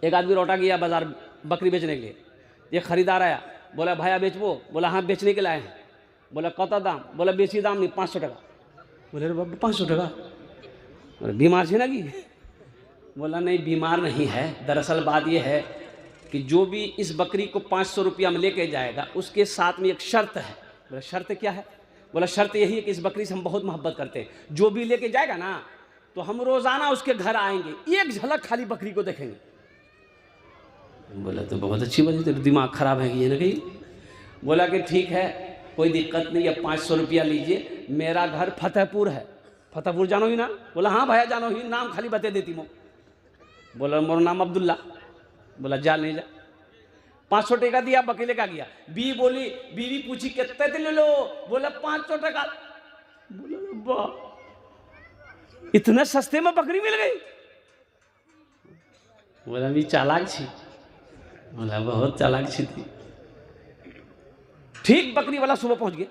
एक आदमी लौटा गया बाजार बकरी बेचने के लिए। ये खरीदार आया, बोला भैया बेचबो? बोला हाँ बेचने के लाए हैं। बोला कत दाम? बोला बेची दाम नहीं, 500 टका। बोले अरे बाबा 500 टका, बीमार छे ना कि? बोला नहीं बीमार नहीं है, दरअसल बात यह है कि जो भी इस बकरी को 500 रुपया में लेके जाएगा उसके साथ में एक शर्त है। बोला शर्त क्या है? बोला शर्त यही है कि इस बकरी से हम बहुत मोहब्बत करते हैं, जो भी लेके जाएगा ना तो हम रोज़ाना उसके घर आएंगे, एक झलक खाली बकरी को देखेंगे। बोला तो बहुत अच्छी बात है, तेरा दिमाग खराब है ये ना कहीं। बोला कि ठीक है कोई दिक्कत नहीं है, 500 रुपया लीजिए, मेरा घर फतेहपुर है। फतेहपुर जानो ही ना? बोला हाँ भैया जानो ही, नाम खाली बता देती मो। बोला मोर नाम अब्दुल्ला। बोला जा नहीं जा। 500 टका दिया, बकरी लेकर गया। बीवी पूछी कितने दिन ले लो? बोला 500 टका। बोला वाह इतने सस्ते में बकरी मिल गई? बोला भी चालाक छी। बोला बहुत चालाक छी थी। ठीक बकरी वाला सुबह पहुंच गया।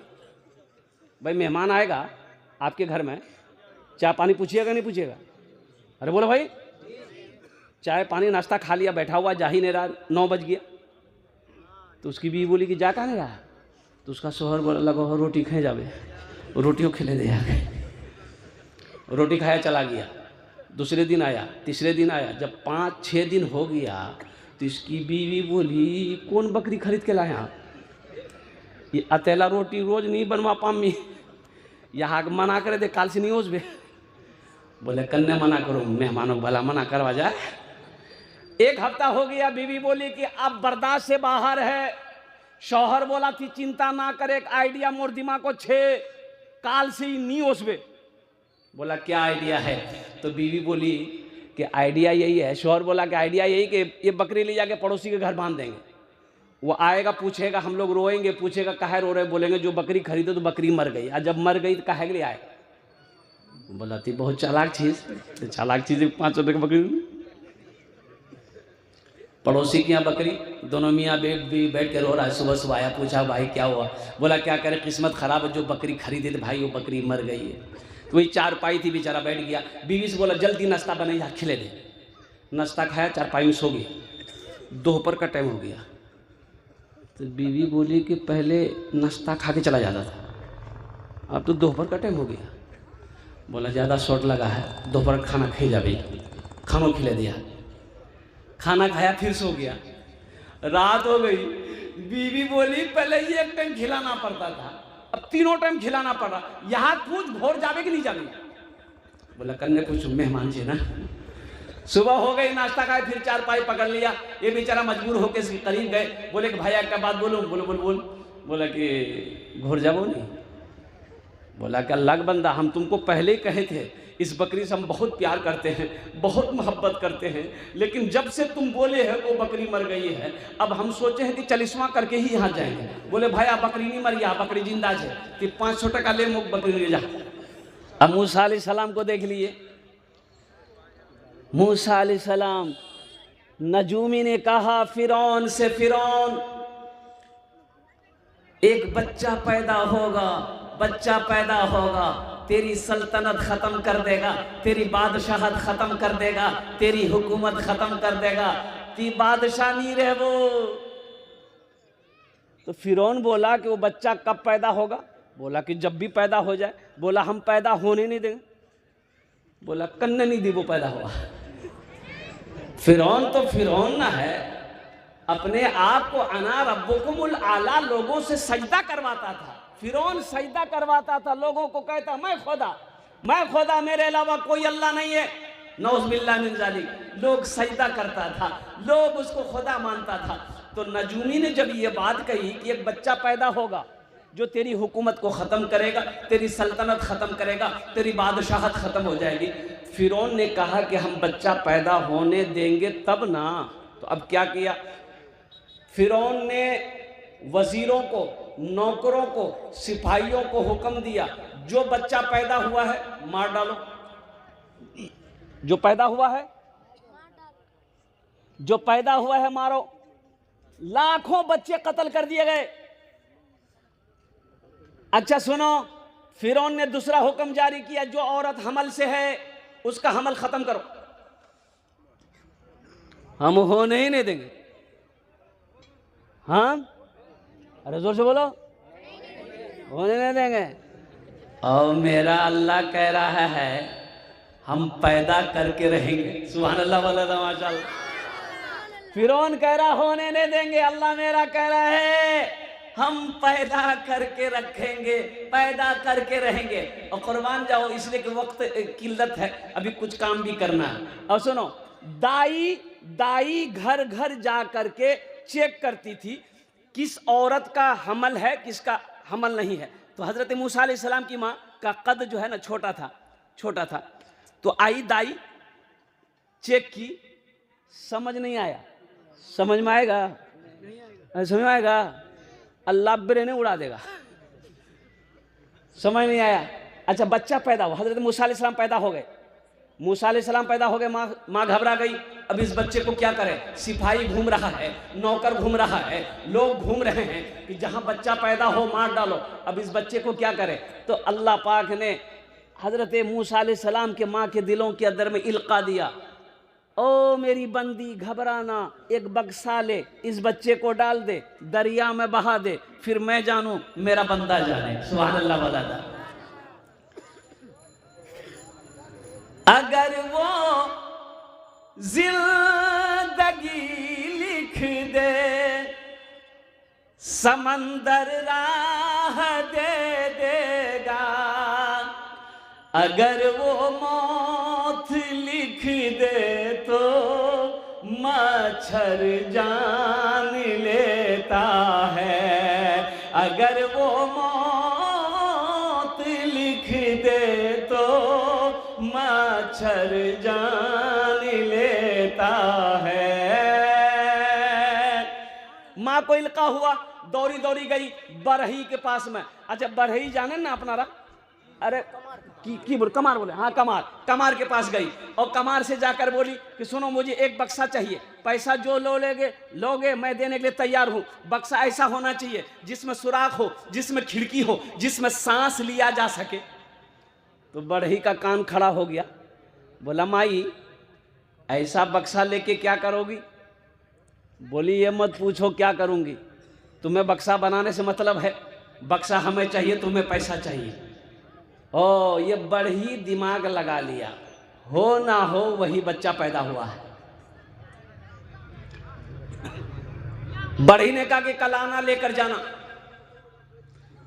भाई मेहमान आएगा आपके घर में, चाय पानी पूछिएगा नहीं पूछिएगा? अरे बोलो भाई, चाय पानी नाश्ता खा लिया, बैठा हुआ, जा ही नहीं रहा, 9 बज गया। तो उसकी बीवी बोली कि जा कहाँ नहीं रहा? तो उसका शोहर बोला लगा रोटी खाए जावे, रोटियों खिले दे आगे। रोटी खाया चला गया। दूसरे दिन आया, तीसरे दिन आया, जब 5-6 दिन हो गया तो इसकी बीवी बोली कौन बकरी खरीद के लाए आप? ये अकेला रोटी रोज नहीं बनवा पामी, यहाँ मना करे दे काल से नहीं होश बे। बोले कन्ने मना करो, मेहमानों भला मना करवा जाए। 1 हफ्ता हो गया, बीवी बोली कि अब बर्दाश्त से बाहर है। शौहर बोला थी चिंता ना करे, एक आइडिया मोर दिमाग को छे, काल से ही नहीं होसबे। बोला क्या आइडिया है? तो बीवी बोली कि आइडिया यही है। शौहर बोला कि आइडिया यही कि ये बकरी ले जाके पड़ोसी के घर बांध देंगे, वो आएगा पूछेगा, हम लोग रोएंगे, पूछेगा काहे रो रहे, बोलेंगे जो बकरी खरीदे तो बकरी मर गई, और जब मर गई तो काहे के लिए आए? बोला थी बहुत चालाक चीज, चालाक चीज 500 रुपये की बकरी। पड़ोसी के यहाँ बकरी, दोनों मियाँ बैठ के रो रहा है। सुबह सुबह आया, पूछा भाई क्या हुआ? बोला क्या करे किस्मत खराब है, जो बकरी खरीदे थे भाई वो बकरी मर गई है। तो वही चारपाई थी, बेचारा बैठ गया। बीवी से बोला जल्दी नाश्ता बनाई जा, खिले दे। नाश्ता खाया, चारपाई में सो गया। दोपहर का टाइम हो गया। तो बीवी बोली कि पहले नाश्ता खा के चला जाता था, अब तो दोपहर का टाइम हो गया। बोला ज़्यादा शॉर्ट लगा है, दोपहर खाना खा जा भाई। खाना खिला दिया, खाना खाया, फिर सो गया। रात हो गई। बीवी बोली पहले ये एक टाइम खिलाना पड़ता था, अब 3 टाइम खिलाना पड़ रहा, यहाँ पूछ भोर जावे कि नहीं जावे? बोला कन्ने कुछ मेहमान जी ना। सुबह हो गई, नाश्ता खाए, फिर चारपाई पकड़ लिया। ये बेचारा मजबूर होकर इसके करीब गए, बोले कि भैया क्या बात बोलूं? बोल। बोला कि घोर जाओ नहीं। बोला कि अल्लाह का बंदा, हम तुमको पहले ही कहे थे इस बकरी से हम बहुत प्यार करते हैं, बहुत मोहब्बत करते हैं, लेकिन जब से तुम बोले हैं वो बकरी मर गई है, अब हम सोचे हैं कि चलिस्मा करके ही यहाँ जाएंगे। बोले भैया बकरी नहीं मरी, बकरी जिंदा है कि 500 टका ले मुख बकरी ले जा। अब मूसा अलैहिस्सलाम को देख लिए। मूसा अलैहिस्सलाम, नजूमी ने कहा फिरौन से, फिरौन एक बच्चा पैदा होगा, तेरी सल्तनत खत्म कर देगा, तेरी बादशाहत खत्म कर देगा, तेरी हुकूमत खत्म कर देगा, ती बादशाह नहीं रहे वो। तो फिरौन बोला कि वो बच्चा कब पैदा होगा? बोला कि जब भी पैदा हो जाए। बोला हम पैदा होने नहीं देंगे। बोला कन्ने नहीं दी वो पैदा हुआ। फिरौन तो फिरौन ना है, अपने आप को अना रब्बुकुमुल आला लोगों से सजदा करवाता था। फिरौन सजदा करवाता था, लोगों को कहता मैं खुदा, मेरे अलावा कोई अल्लाह नहीं है, नौज़ुबिल्लाह मिन ज़ालिक। लोग सजदा करता था, लोग उसको खुदा मानता था। तो नजूमी ने जब ये बात कही कि एक बच्चा पैदा होगा जो तेरी हुकूमत को ख़त्म करेगा, तेरी सल्तनत ख़त्म करेगा, तेरी बादशाहत ख़त्म हो जाएगी, फिरौन ने कहा कि हम बच्चा पैदा होने देंगे तब ना। तो अब क्या किया फिरौन ने? वजीरों को, नौकरों को, सिपाहियों को हुक्म दिया जो बच्चा पैदा हुआ है मार डालो, जो पैदा हुआ है मारो। लाखों बच्चे कत्ल कर दिए गए। अच्छा सुनो, फिरौन ने दूसरा हुक्म जारी किया, जो औरत हमल से है उसका हमल खत्म करो। हम होने ही नहीं देंगे। हाँ, अरे जोर से बोलो, होने नहीं देंगे। और मेरा अल्लाह कह रहा है हम पैदा करके रहेंगे। सुभान अल्लाह वाला माशाअल्लाह। फिरौन कह रहा होने नहीं देंगे, अल्लाह मेरा कह रहा है हम पैदा करके रखेंगे, पैदा करके रहेंगे। और कुर्बान जाओ, इसलिए कि वक्त किल्लत है, अभी कुछ काम भी करना है। और सुनो, दाई घर घर जा करके चेक करती थी किस औरत का हमल है, किसका हमल नहीं है। तो हजरत मूसा अलैहिस्सलाम की माँ का कद जो है ना छोटा था। तो आई दाई, चेक की, समझ नहीं आया। समझ में आएगा? समझ में आएगा? अल्लाह ब्रेन उड़ा देगा। समझ नहीं आया। अच्छा, बच्चा पैदा हुआ, हजरत मूसा अलैहिस्सलाम पैदा हो गए। मूसा अलैहिस्सलाम पैदा हो गए, माँ घबरा गई। अब इस बच्चे को क्या करें? सिपाही घूम रहा है, नौकर घूम रहा है, लोग घूम रहे हैं कि जहां बच्चा पैदा हो मार डालो। अब इस बच्चे को क्या करें? तो अल्लाह पाक ने हजरत मूसा अलैहिस्सलाम के माँ के दिलों के अंदर में इल्का दिया, ओ मेरी बंदी घबराना, एक बक्सा ले, इस बच्चे को डाल दे, दरिया में बहा दे, फिर मैं जानूं, मेरा बंदा जाने। सुभान अल्लाह वाला। अगर वो जिंदगी लिख दे, समंदर राह दे देगा। अगर वो मौत लिख दे तो मच्छर जान लेता है। अगर वो मौत लिख दे तो मच्छर जान लेता है। माँ को इल्का हुआ, दौड़ी दौड़ी गई बरही के पास में। अच्छा, बरही जाने ना अपना, अरे की बोल, कमार बोले, हाँ कमार के पास गई और कमार से जाकर बोली कि सुनो, मुझे एक बक्सा चाहिए, पैसा जो लोगे मैं देने के लिए तैयार हूँ। बक्सा ऐसा होना चाहिए जिसमें सुराख हो, जिसमें खिड़की हो, जिसमें सांस लिया जा सके। तो बढ़ई का कान खड़ा हो गया, बोला माई ऐसा बक्सा लेके क्या करोगी? बोली ये मत पूछो क्या करूंगी, तुम्हें बक्सा बनाने से मतलब है, बक्सा हमें चाहिए, तुम्हें पैसा चाहिए। ओ, ये बढ़ी दिमाग लगा लिया, हो ना हो वही बच्चा पैदा हुआ है। बढ़ी ने कहा कि कल आना लेकर जाना।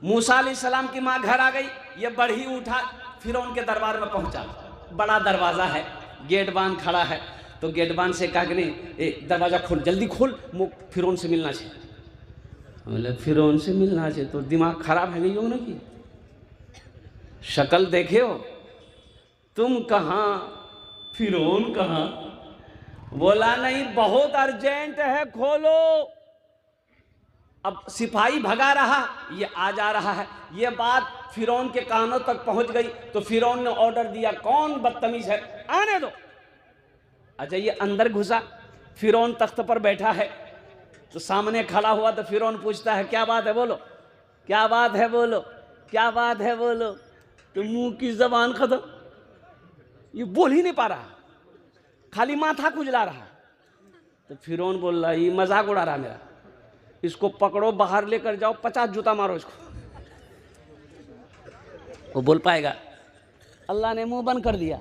मूसा अलैहिस्सलाम की माँ घर आ गई, ये बढ़ी उठा फिरौन के दरबार में पहुंचा। बड़ा दरवाजा है, गेटबान खड़ा है। तो गेटबान से कहा कि नहीं दरवाजा खोल, जल्दी खोल, फिरौन से मिलना चाहिए। बोले फिरौन से मिलना चाहिए तो दिमाग खराब है गई हो ना कि शक्ल देखे हो, तुम कहाँ फिरौन कहाँ? बोला नहीं, बहुत अर्जेंट है, खोलो। अब सिपाही भगा रहा, ये आ जा रहा है। ये बात फिरौन के कानों तक पहुंच गई तो फिरौन ने ऑर्डर दिया, कौन बदतमीज है, आने दो। अच्छा, ये अंदर घुसा, फिरौन तख्त पर बैठा है तो सामने खड़ा हुआ। तो फिरौन पूछता है क्या बात है बोलो, क्या बात है बोलो, क्या बात है बोलो। तो मुंह की जबान खत्म, ये बोल ही नहीं पा रहा, खाली माथा खुजला रहा। तो फिरौन बोल रहा, ये मजाक उड़ा रहा मेरा, इसको पकड़ो, बाहर लेकर जाओ, 50 जूता मारो इसको। वो बोल पाएगा? अल्लाह ने मुंह बंद कर दिया,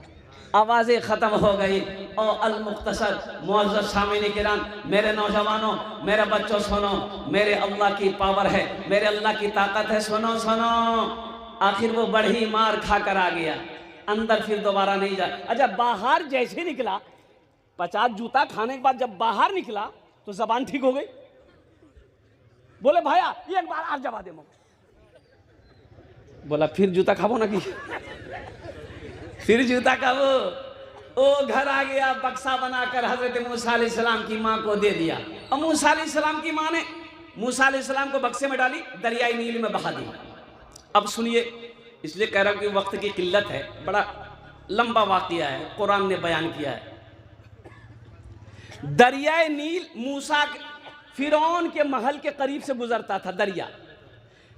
आवाज़ें ख़त्म हो गई। और अल-मुख्तसर मुअज़्ज़ज़ सामिन किराम, मेरे नौजवानों, मेरे बच्चों सुनो, मेरे अल्लाह की पावर है, मेरे अल्लाह की ताकत है, सुनो सुनो। आखिर वो बढ़ी मार खा कर आ गया, अंदर फिर दोबारा नहीं जा। अच्छा, बाहर जैसे निकला, 50 जूता खाने के बाद जब बाहर निकला तो जबान ठीक हो गई। बोले भैया एक बार और जवा दे। बोला फिर जूता खाबो ना कि फिर जूता खाबो। ओ घर आ गया, बक्सा बनाकर हजरत मूसा अलैहिस्सलाम की माँ को दे दिया। और मूसा अलैहिस्सलाम की माँ ने मूसा अलैहिस्सलाम को बक्से में डाली, दरियाई नील में बहा दी। अब सुनिए, इसलिए कह रहा हूं कि वक्त की किल्लत है, बड़ा लंबा वाक़या है, कुरान ने बयान किया है। दरियाए नील मूसा फिरौन के महल के करीब से गुजरता था दरिया।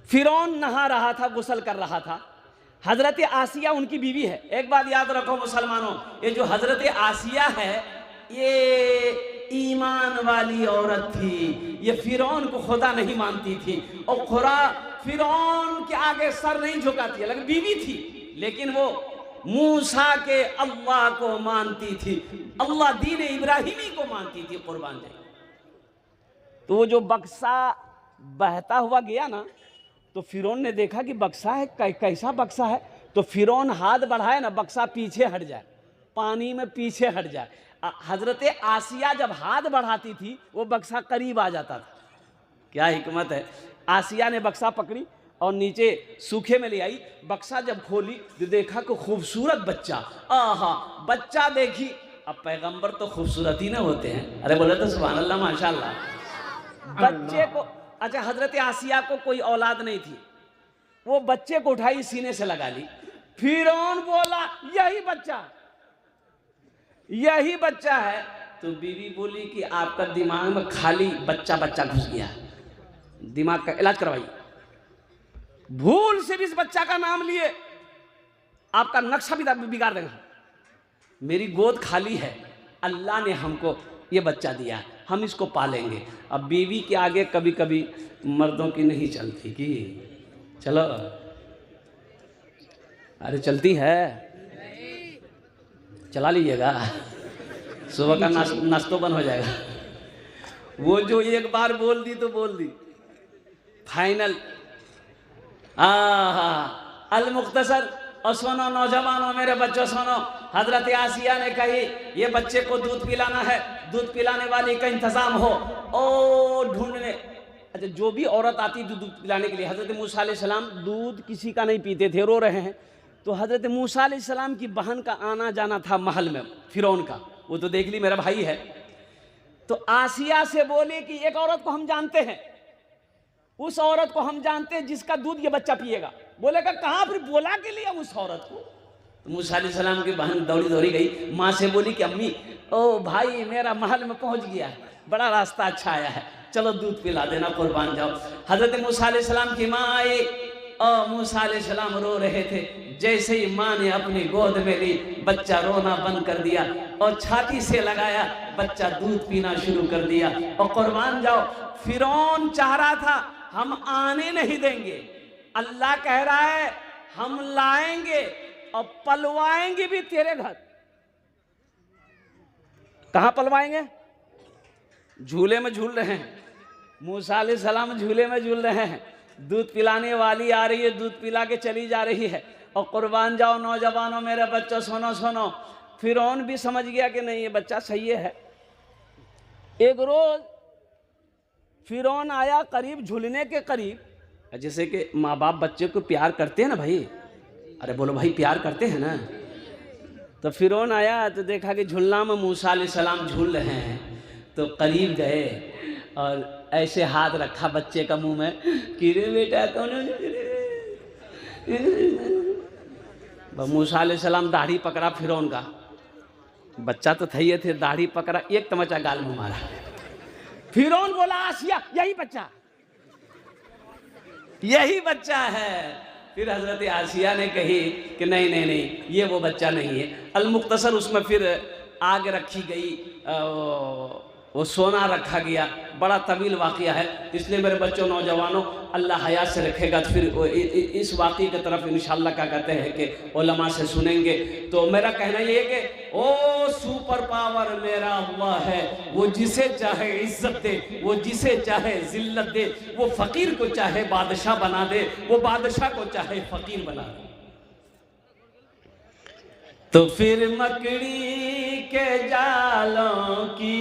फिरौन नहा रहा था, गुस्ल कर रहा था। हजरत आसिया उनकी बीवी है। एक बात याद रखो मुसलमानों, ये जो हजरत आसिया है, ये ईमान वाली औरत थी, ये फिरौन को खुदा नहीं मानती थी और खुदा फिरौन के आगे सर नहीं झुकाती, अलग बीवी थी, लेकिन वो मूसा के अल्लाह को मानती थी, अल्लाह दीन इब्राहिमी को मानती थी। कुर्बान जाए। तो वो जो बक्सा बहता हुआ गया ना, तो फिरौन ने देखा कि बक्सा है, कैसा बक्सा है, तो फिरौन हाथ बढ़ाए ना, बक्सा पीछे हट जाए, पानी में पीछे हट जाए। हजरत आसिया जब हाथ बढ़ाती थी वो बक्सा करीब आ जाता था। क्या हिकमत है। आसिया ने बक्सा पकड़ी और नीचे सूखे में ले आई, बक्सा जब खोली तो देखा कि खूबसूरत बच्चा, आहा बच्चा देखी। अब पैगंबर तो खूबसूरत ही ना होते हैं, अरे बोले तो सुभान अल्लाह माशाअल्लाह। बच्चे को, अच्छा हजरत आसिया को कोई औलाद नहीं थी, वो बच्चे को उठाई सीने से लगा ली। फिरौन बोला यही बच्चा है। तो बीवी बोली कि आपका दिमाग में खाली बच्चा घुस गया, दिमाग का इलाज करवाइए। भूल से भी इस बच्चा का नाम लिए आपका नक्शा भी बिगाड़ देगा। मेरी गोद खाली है, अल्लाह ने हमको ये बच्चा दिया, हम इसको पालेंगे। अब बीवी के आगे कभी कभी मर्दों की नहीं चलती कि चलो, अरे चलती है, चला लीजिएगा, सुबह का नाश्तो बंद हो जाएगा। वो जो एक बार बोल दी तो बोल दी, फाइनल। अल मुख्तसर। और सुनो नौजवानों, मेरे बच्चों सुनो, हजरत आसिया ने कही ये बच्चे को दूध पिलाना है, दूध पिलाने वाली का इंतजाम हो। ओ ढूंढने, अच्छा जो भी औरत आती थी दूध पिलाने के लिए, हजरत मूसा अलैहिस्सलाम दूध किसी का नहीं पीते थे, रो रहे हैं। तो हजरत मूसा अलैहिस्सलाम की बहन का आना जाना था महल में फिरौन का, वो तो देख ली मेरा भाई है। तो आसिया से बोले कि एक औरत को हम जानते हैं, उस औरत को हम जानते हैं जिसका दूध ये बच्चा पिएगा। बोलेगा कहाँ, फिर बोला के लिए उस औरत को। तो मूसा अलैहिस्सलाम की बहन दौड़ी गई, माँ से बोली कि अम्मी ओ भाई मेरा महल में पहुंच गया, बड़ा रास्ता अच्छा आया है, चलो दूध पिला देना, कुर्बान जाओ। हजरत मूसा अलैहिस्सलाम की माँ आई और मूसा अलैहिस्सलाम रो रहे थे। जैसे ही माँ ने अपनी गोद में ली, बच्चा रोना बंद कर दिया और छाती से लगाया, बच्चा दूध पीना शुरू कर दिया। और कुर्बान जाओ, फिरौन चाह रहा था हम आने नहीं देंगे, अल्लाह कह रहा है हम लाएंगे और पलवाएंगे भी तेरे घर। कहां पलवाएंगे? झूले में झूल रहे हैं, मूसा अलैहिस्सलाम झूले में झूल रहे हैं, दूध पिलाने वाली आ रही है, दूध पिला के चली जा रही है। और कुर्बान जाओ नौजवानों, मेरे बच्चों सुनो, फिरौन भी समझ गया कि नहीं ये बच्चा सही है। एक रोज फिरौन आया करीब, झूलने के करीब, जैसे कि माँ बाप बच्चे को प्यार करते हैं ना भाई, अरे बोलो भाई प्यार करते हैं ना। तो फिरौन आया तो देखा कि झूलना में मूसा अलैहिस्सलाम झूल रहे हैं, तो करीब गए और ऐसे हाथ रखा बच्चे का मुंह में कि रे बेटा कौन। मूसा अलैहिस्सलाम दाढ़ी पकड़ा फिरौन का, बच्चा तो थे थे, दाढ़ी पकड़ा, एक तमचा गाल में मारा। फिरौन बोला आसिया यही बच्चा है। फिर हजरत आसिया ने कही कि नहीं ये वो बच्चा नहीं है। अल मुख्तसर, उसमें फिर आग रखी गई, वो सोना रखा गया, बड़ा तवील वाक़या है। इसलिए मेरे बच्चों नौजवानों, अल्लाह हयात से रखेगा तो फिर इस वाक़े की तरफ इंशाअल्लाह क्या कहते हैं कि उलमा से सुनेंगे। तो मेरा कहना ये है कि ओ सुपर पावर मेरा अल्लाह है, वो जिसे चाहे इज्जत दे, वो जिसे चाहे जिल्लत दे, वो फ़कीर को चाहे बादशाह बना दे, वो बादशाह को चाहे फ़कीर बना दे। तो फिर मकड़ी के जालों की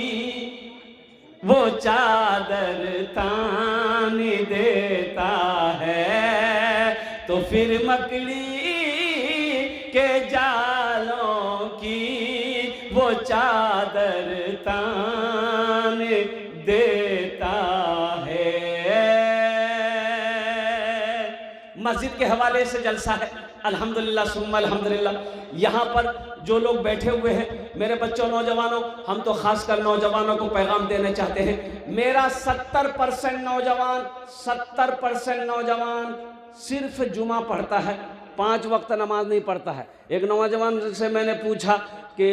वो चादर तान देता है, तो फिर मकड़ी के जालों की वो चादर तान देता है। मस्जिद के हवाले से जलसा है, अल्हम्दुलिल्लाह सुम्मा अल्हम्दुलिल्लाह। यहाँ पर जो लोग बैठे हुए हैं, मेरे बच्चों नौजवानों, हम तो खासकर नौजवानों को पैगाम देना चाहते हैं। मेरा 70% नौजवान सिर्फ जुमा पढ़ता है, 5 वक्त नमाज नहीं पढ़ता है। एक नौजवान से मैंने पूछा कि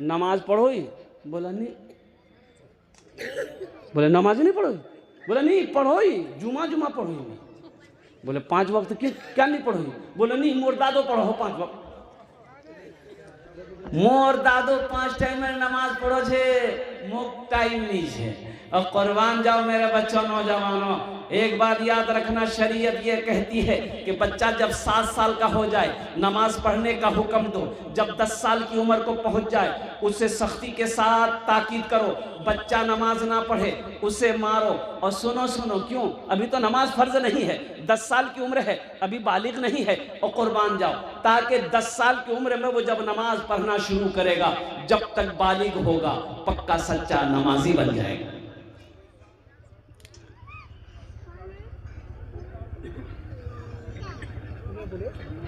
नमाज पढ़ो ही, बोला नहीं, बोले नमाज नहीं पढ़ोगी? बोले नहीं पढ़ोगी, जुमा जुमा पढ़ोगी। बोले 5 वक्त क्या नहीं पढ़ोगी? बोले नहीं मोर दादो पढ़ो 5 वक्त। मोर दादो 5 टाइम में नमाज पढ़ो छे, मोक टाइम नहीं है। और कुर्बान जाओ मेरे बच्चों, नौजवानों, एक बात याद रखना, शरीयत ये कहती है कि बच्चा जब 7 साल का हो जाए नमाज पढ़ने का हुक्म दो, जब 10 साल की उम्र को पहुंच जाए उसे सख्ती के साथ ताकीद करो, बच्चा नमाज ना पढ़े उसे मारो। और सुनो सुनो, क्यों? अभी तो नमाज फर्ज नहीं है, 10 साल की उम्र है, अभी बालिग नहीं है। और कुर्बान जाओ, ताकि 10 साल की उम्र में वो जब नमाज पढ़ना शुरू करेगा, जब तक बालिग होगा पक्का सच्चा नमाजी बन जाएगा।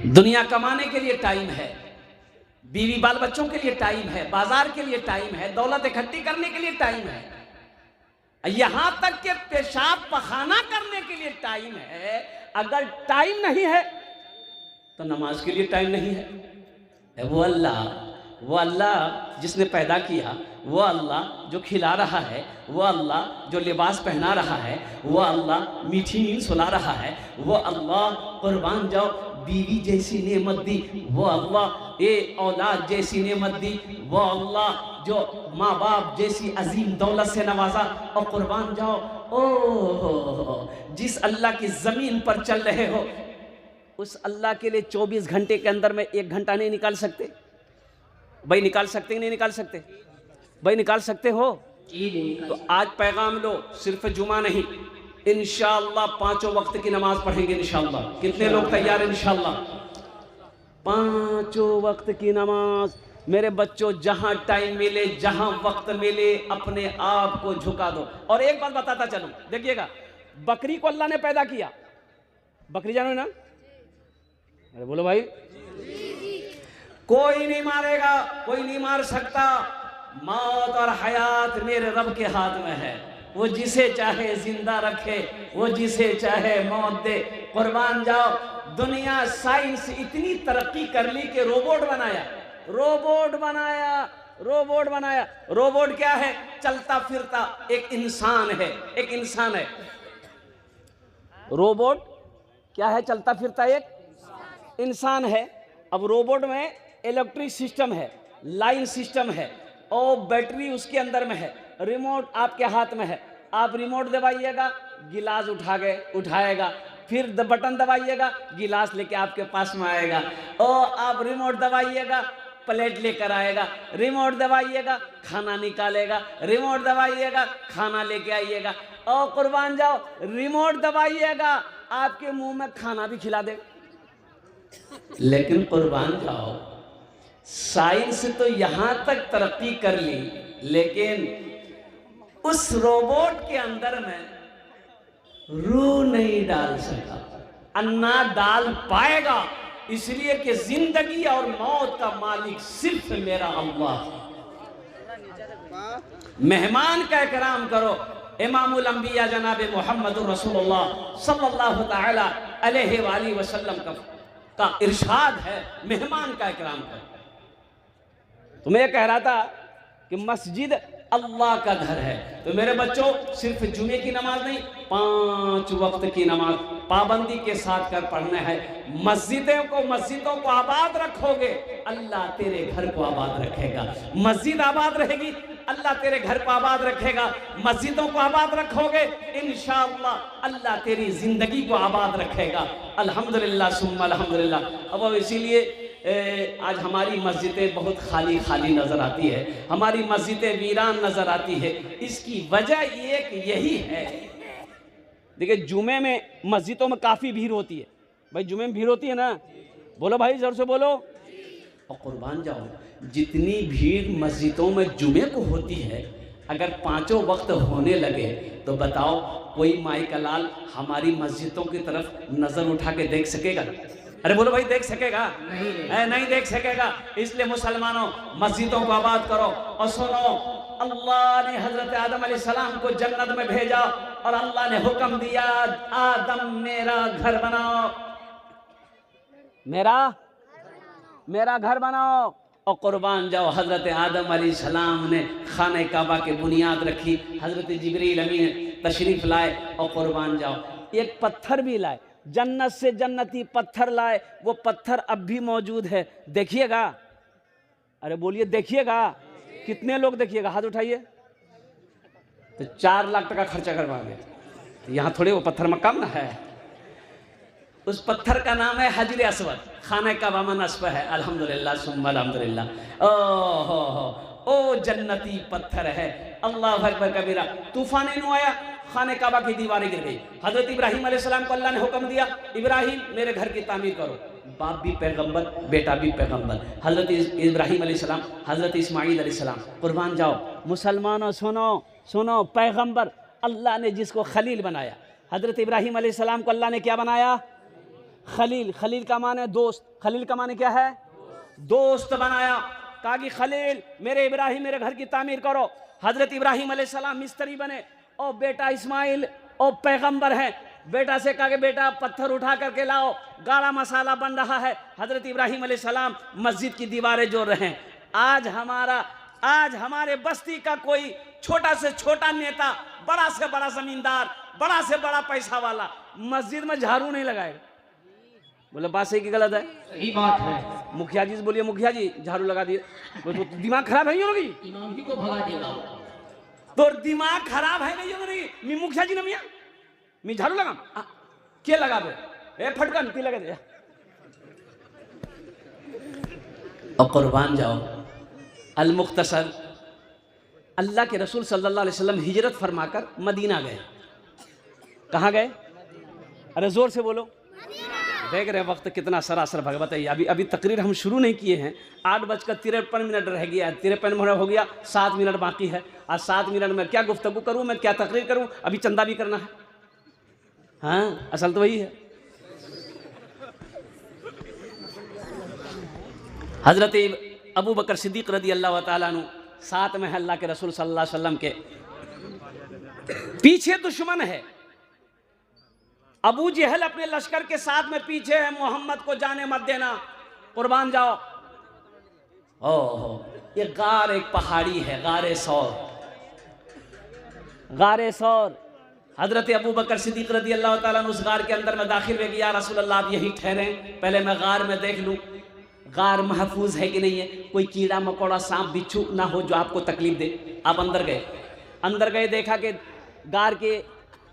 दुनिया कमाने के लिए टाइम है, बीवी बाल बच्चों के लिए टाइम है, बाजार के लिए टाइम है, दौलत इकट्ठी करने के लिए टाइम है, यहां तक कि पेशाब पखाना करने के लिए टाइम है। अगर टाइम नहीं है तो नमाज के लिए टाइम नहीं है। वो अल्लाह जिसने पैदा किया, वो अल्लाह जो खिला रहा है, वो अल्लाह जो लिबास पहना रहा है, वो अल्लाह मीठी नींद सुला रहा है, वो अल्लाह कुर्बान जाओ बीवी जैसी नेमत दी, वो अल्लाह ए औलाद जैसी नेमत दी, वो अल्लाह जो माँ बाप जैसी अजीम दौलत से नवाजा। और कुर्बान जाओ जिस अल्लाह की ज़मीन पर चल रहे हो, उस अल्लाह के लिए 24 घंटे के अंदर में 1 घंटा नहीं निकाल सकते? भाई निकाल सकते कि नहीं निकाल सकते? भाई निकाल सकते हो? तो आज पैगाम लो, सिर्फ जुमा नहीं, इंशाअल्लाह 5 वक्त की नमाज पढ़ेंगे इंशाअल्लाह। कितने लोग तैयार हैं? इंशाअल्लाह 5 वक्त की नमाज। मेरे बच्चों, जहां टाइम मिले, जहां वक्त मिले, अपने आप को झुका दो। और एक बात बताता चलूं, देखिएगा, बकरी को अल्लाह ने पैदा किया, बकरी जानो ना? अरे बोलो भाई। कोई नहीं मारेगा, कोई नहीं मार सकता। मौत और हयात मेरे रब के हाथ में है, वो जिसे चाहे जिंदा रखे, वो जिसे चाहे मौत दे। कुर्बान जाओ, दुनिया साइंस इतनी तरक्की कर ली कि रोबोट बनाया। रोबोट क्या है? चलता फिरता एक इंसान है, एक इंसान है। रोबोट क्या है? चलता फिरता एक इंसान है। अब रोबोट में इलेक्ट्रिक सिस्टम है, लाइन सिस्टम है, और बैटरी उसके अंदर में है, रिमोट आपके हाथ में है। आप रिमोट दबाइएगा, गिलास उठाएगा, फिर बटन दबाइएगा, गिलास लेके आपके पास में आएगा। और आप रिमोट दबाइएगा, प्लेट लेकर आएगा, रिमोट दबाइएगा, खाना निकालेगा, रिमोट दबाइएगा, खाना लेके आइएगा। और कुर्बान जाओ, रिमोट दबाइएगा, आपके मुंह में खाना भी खिला देगा। लेकिन कुर्बान जाओ, साइंस तो यहां तक तरक्की कर ली, लेकिन उस रोबोट के अंदर में रूह नहीं डाल सका। अन्ना डाल पाएगा, इसलिए कि जिंदगी और मौत का मालिक सिर्फ मेरा अल्लाह। मेहमान का इकराम करो। इमामुल अंबिया जनाब मोहम्मद रसूलुल्लाह सल्लल्लाहु तआला अलैहि वसल्लम का इरशाद है, मेहमान का इकराम करो। तो मैं कह रहा था कि मस्जिद अल्लाह का घर है। तो मेरे बच्चों, सिर्फ जुमे की नमाज नहीं, 5 वक्त की नमाज पाबंदी के साथ कर पढ़ना है। मस्जिदों को आबाद रखोगे, अल्लाह तेरे घर को आबाद रखेगा। मस्जिद आबाद रहेगी, अल्लाह तेरे घर को आबाद रखेगा। मस्जिदों को आबाद रखोगे, इंशाअल्लाह अल्लाह तेरी जिंदगी को आबाद रखेगा। अल्हम्दुलिल्लाह सुम्मा अल्हम्दुलिल्लाह। अब इसीलिए आज हमारी मस्जिदें बहुत खाली खाली नज़र आती है, हमारी मस्जिदें वीरान नज़र आती है। इसकी वजह एक यही है। देखिए, जुमे में मस्जिदों में काफ़ी भीड़ होती है। भाई जुमे में भीड़ होती है ना? बोलो भाई, जोर से बोलो। और कुर्बान जाओ, जितनी भीड़ मस्जिदों में जुमे को होती है, अगर 5 वक्त होने लगे तो बताओ, कोई माई का लाल हमारी मस्जिदों की तरफ नज़र उठा के देख सकेगा? अरे बोलो भाई, देख सकेगा? नहीं देख सकेगा। इसलिए मुसलमानों, मस्जिदों को आबाद करो। और सुनो, अल्लाह ने हजरत आदम अलैहिस्सलाम को जन्नत में भेजा और अल्लाह ने हुक्म दिया, आदम मेरा घर बनाओ, मेरा घर बनाओ। और कुर्बान जाओ हज़रत आदम अलैहिस्सलाम ने खाने काबा की बुनियाद रखी, हज़रत जिब्रील अमीन तशरीफ़ लाए और कुर्बान जाओ एक पत्थर भी लाए, जन्नत से जन्नती पत्थर लाए, वो पत्थर अब भी मौजूद है, देखिएगा। अरे बोलिए देखिएगा, कितने लोग देखिएगा, हाथ उठाइए। तो 4 लाख टका खर्चा करवाओगे, तो यहाँ थोड़े वो पत्थर में कम ना है। उस पत्थर का नाम है हजर असवद, खाने का वामन नस्ब है। अल्हम्दुलिल्लाह सुम्मा अल्हम्दुलिल्लाह। ओ जन्नती पत्थर है, अल्लाह अकबर कबीरा। तूफान नु आया, खाने काबा की दीवारें गिर गई। हजरत इब्राहिम अलैहिस्सलाम को अल्लाह ने हुक्म दिया, इब्राहिम मेरे घर की तामीर करो। बाप भी पैगंबर, बेटा भी पैगंबर, हजरत इब्राहिम अलैहिस्सलाम, हजरत इस्माइल अलैहिस्सलाम, कुर्बान जाओ। मुसलमानों सुनो सुनो, पैगंबर अल्लाह ने जिसको खलील बनाया, हजरत इब्राहिम अलैहिस्सलाम को अल्लाह ने क्या बनाया? खलील। खलील का माने दोस्त, खलील का माने क्या है? दोस्त बनाया। कहा कि खलील मेरे इब्राहिम मेरे घर की तामीर करो। हजरत इब्राहिम अलैहिस्सलाम मिस्त्री बने, और बेटा इस्माइल और पैगंबर है, बेटा से कहा कि बेटा पत्थर उठा करके लाओ, गाढ़ा मसाला बन रहा है। हजरत इब्राहिम अलैहिस्सलाम मस्जिद की दीवारें जोड़ रहे हैं। आज हमारे बस्ती का कोई छोटा से छोटा नेता, बड़ा से बड़ा जमींदार, बड़ा से बड़ा पैसा वाला मस्जिद में झाड़ू नहीं लगाएगा। बोले बात सही की गलत है? सही बात है। मुखिया जी से बोलिए, मुखिया जी झाड़ू लगा दिए, तो दिमाग खराब है होगी, इमाम जी को भगा देगा। तो दिमाग खराब है नहीं होगी। मी मुखिया जी ने मियाँ मी झाड़ू लगा के लगा दे, ए फटकन की लगा दे। और कुर्बान जाओ। अल मुख्तसर, अल्लाह के रसूल सल्लल्लाहु अलैहि वसल्लम हिजरत फरमाकर मदीना गए। कहाँ गए? अरे जोर से बोलो। देख रहे वक्त कितना सरासर भगवत है। अभी तकरीर हम शुरू नहीं किए हैं, 8:53 रह गया, 53 मिनट हो गया, 7 मिनट बाकी है। आज 7 मिनट में क्या गुफ्तगू करूं, मैं क्या तकरीर करूं? अभी चंदा भी करना है। हाँ, असल तो वही है। हजरत अबू बकर सिद्दीक रदी अल्लाह ताला अन्हु साथ में है अल्लाह के रसूल सल्लल्लाहु अलैहि वसल्लम के। पीछे दुश्मन है, अबू जहल अपने लश्कर के साथ में पीछे है, मोहम्मद को जाने मत देना, कुर्बान जाओ। ओहो, ये गार एक पहाड़ी है, गारे सौर। गारे सौर, हजरत अबू बकर सिद्दीक रदी अल्लाह ताला अन्हु उस गार के अंदर में दाखिल हो गया। रसूल अल्लाह आप यही ठहरे, पहले मैं गार में देख लूं गार महफूज है कि नहीं है, कोई कीड़ा मकोड़ा सांप बिच्छू ना हो जो आपको तकलीफ दे। आप अंदर गए, देखा कि गार के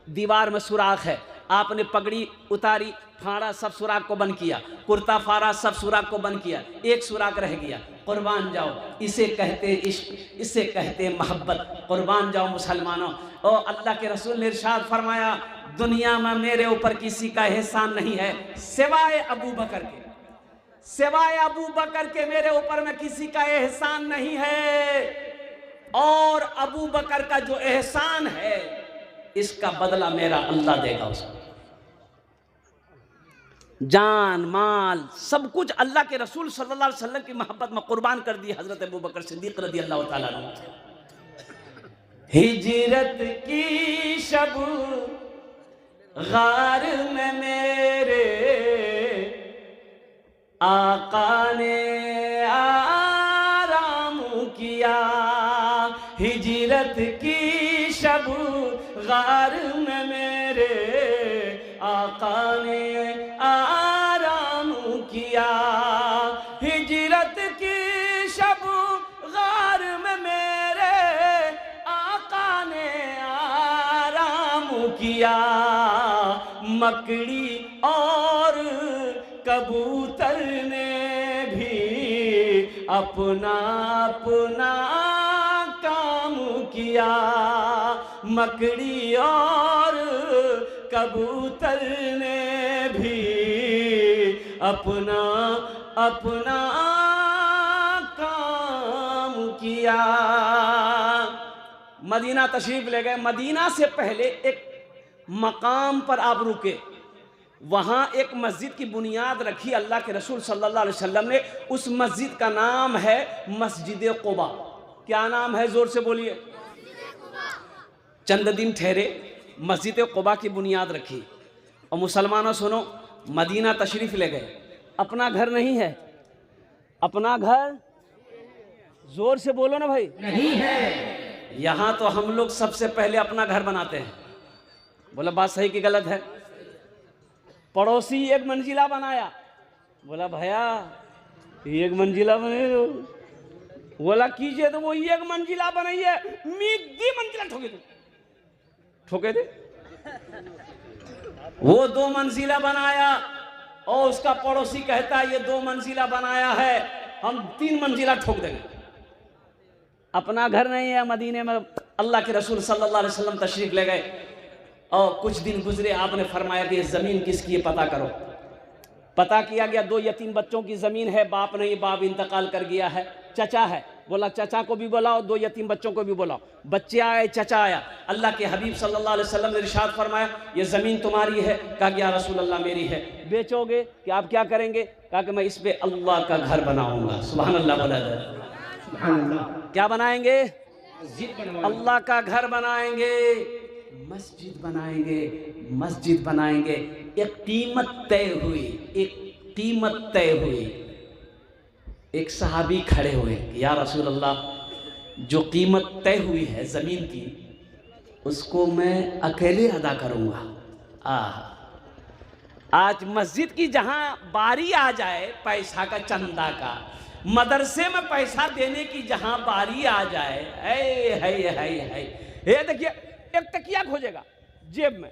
दीवार में सुराख है। आपने पगड़ी उतारी, फाड़ा, सब सुराख को बंद किया, कुर्ता फाड़ा, सब सुराख को बंद किया, एक सुराख रह गया। कुर्बान जाओ, इसे कहते इश्क, इसे कहते मोहब्बत। कुर्बान जाओ मुसलमानों। और अल्लाह के रसूल ने इरशाद फरमाया, दुनिया में मेरे ऊपर किसी का एहसान नहीं है सिवाय अबू बकर के, सिवाय अबू बकर के मेरे ऊपर में किसी का एहसान नहीं है। और अबू बकर का जो एहसान है इसका बदला मेरा अल्लाह देगा उसको। जान माल सब कुछ अल्लाह के रसूल सल्लल्लाहु अलैहि वसल्लम की मोहब्बत में कुर्बान कर दी हजरत अबू बकर सिद्दीक रज़ी अल्लाह ताला अन्हु। हिजरत की शब गार में मेरे आका ने आराम किया, हिजरत की शब गार में मेरे आका ने आराम किया, हिजरत की शब गार में मेरे आका ने आराम किया। मकड़ी और कबूतर ने भी अपना अपना काम किया, मकड़ी और कबूतर ने भी अपना अपना काम किया। मदीना तशरीफ ले गए। मदीना से पहले एक मकाम पर आप रुके, वहाँ एक मस्जिद की बुनियाद रखी अल्लाह के रसूल सल्लल्लाहु अलैहि वसल्लम ने। उस मस्जिद का नाम है मस्जिद कुबा। क्या नाम है? जोर से बोलिए। चंद दिन ठहरे, मस्जिद कुबा की बुनियाद रखी। और मुसलमानों सुनो, मदीना तशरीफ़ ले गए। अपना घर नहीं है, अपना घर जोर से बोलो ना भाई। नहीं है। यहाँ तो हम लोग सबसे पहले अपना घर बनाते हैं। बोला बात सही कि गलत है? पड़ोसी एक मंजिला बनाया, बोला भैया एक मंजिला बने दो। बोला कीजिए, तो वो एक मंजिला बनाइए, मी दी मंजिला ठोके थे, ठोके थे। वो 2 मंजिला बनाया और उसका पड़ोसी कहता है ये 2 मंजिला बनाया है, हम 3 मंजिला ठोक देंगे। अपना घर नहीं है। मदीने में अल्लाह के रसूल सल्लल्लाहु अलैहि वसल्लम तशरीफ ले गए और कुछ दिन गुजरे, आपने फरमाया कि ये जमीन किसकी है पता करो। पता किया गया 2 यतीम बच्चों की जमीन है, बाप नहीं, बाप इंतकाल कर गया है, चचा है। बोला चचा को भी बुलाओ, 2 यतीम बच्चों को भी बुलाओ। बच्चे आए, चचा आया। अल्लाह के हबीब सल्लल्लाहु अलैहि वसल्लम ने इरशाद फरमाया ये ज़मीन तुम्हारी है? कहा कि या रसूल अल्लाह मेरी है। बेचोगे? कि आप क्या करेंगे? कहा कि मैं इस पे अल्लाह का घर बनाऊंगा। सुभान अल्लाह। बोला सुभान अल्लाह। क्या बनाएंगे? मस्जिद बनवाएंगे। अल्लाह का घर बनाएंगे, मस्जिद बनाएंगे, मस्जिद बनाएंगे। एक कीमत तय हुई, एक कीमत तय हुई। एक सहाबी खड़े हुए, या रसूल अल्लाह जो कीमत तय हुई है ज़मीन की, उसको मैं अकेले अदा करूँगा। आज मस्जिद की जहाँ बारी आ जाए पैसा का, चंदा का, मदरसे में पैसा देने की जहाँ बारी आ जाए, है ये देखिए एक तकिया खोजेगा जेब में,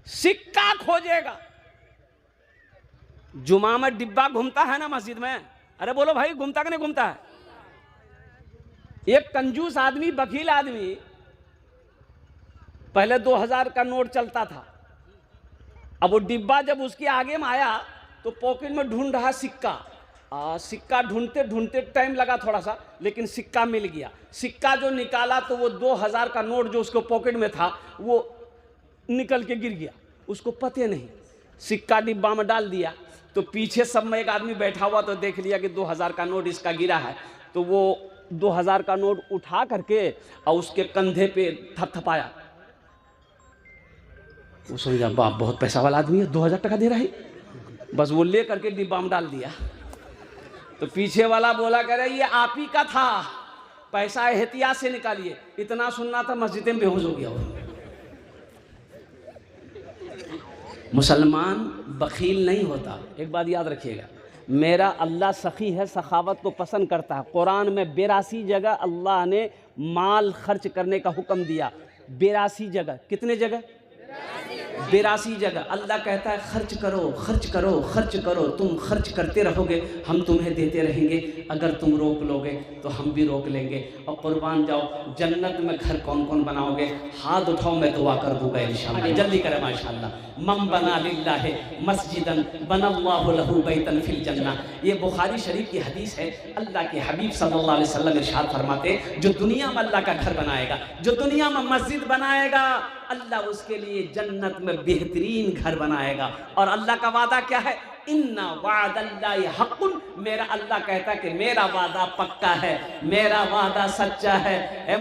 सिक्का खोजेगा। जुमा में डिब्बा घूमता है ना मस्जिद में, अरे बोलो भाई घूमता कि नहीं घूमता है? एक कंजूस आदमी, बकील आदमी, पहले 2000 का नोट चलता था। अब वो डिब्बा जब उसके आगे में आया तो पॉकेट में ढूंढ रहा सिक्का। सिक्का ढूंढते ढूंढते टाइम लगा थोड़ा सा, लेकिन सिक्का मिल गया। सिक्का जो निकाला तो वो 2000 का नोट जो उसको पॉकेट में था वो निकल के गिर गया, उसको पते नहीं। सिक्का डिब्बा में डाल दिया तो पीछे सब में एक आदमी बैठा हुआ तो देख लिया कि 2000 का नोट इसका गिरा है, तो वो 2000 का नोट उठा करके और उसके कंधे पे थपथपाया। वो समझा बाप बहुत पैसा वाला आदमी है, 2000 टका दे रहा है, बस वो ले करके डिब्बा में डाल दिया। तो पीछे वाला बोला कह रहे ये आप ही का था, पैसा एहतियात से निकालिए। इतना सुनना था मस्जिद में बेहोश हो गया वो। मुसलमान बखील नहीं होता। एक बात याद रखिएगा, मेरा अल्लाह सखी है, सखावत को पसंद करता है। कुरान में 82 जगह अल्लाह ने माल खर्च करने का हुक्म दिया। 82 जगह। कितने जगह? 82 जगह अल्लाह कहता है खर्च करो, खर्च करो, खर्च करो। तुम खर्च करते रहोगे, हम तुम्हें देते रहेंगे। अगर तुम रोक लोगे तो हम भी रोक लेंगे। और कुर्बान जाओ, जन्नत में घर कौन कौन बनाओगे? हाथ उठाओ, मैं दुआ कर दूंगा इंशाअल्लाह। जल्दी करें माशाअल्लाह। मम बना लिल्लाहि मस्जिदन बनल्लाहु लहू बैतन फिल जन्नह। ये बुखारी शरीफ की हदीस है। अल्लाह के हबीब सल्लल्लाहु अलैहि वसल्लम इरशाद फरमाते, जो दुनिया में अल्लाह का घर बनाएगा, जो दुनिया में मस्जिद बनाएगा, अल्लाह उसके लिए जन्नत में बेहतरीन घर बनाएगा। और अल्लाह का वादा क्या है? इन्ना वादल्लाहि हक़्क़ुन। मेरा अल्लाह कहता है कि मेरा वादा पक्का है, मेरा वादा सच्चा है।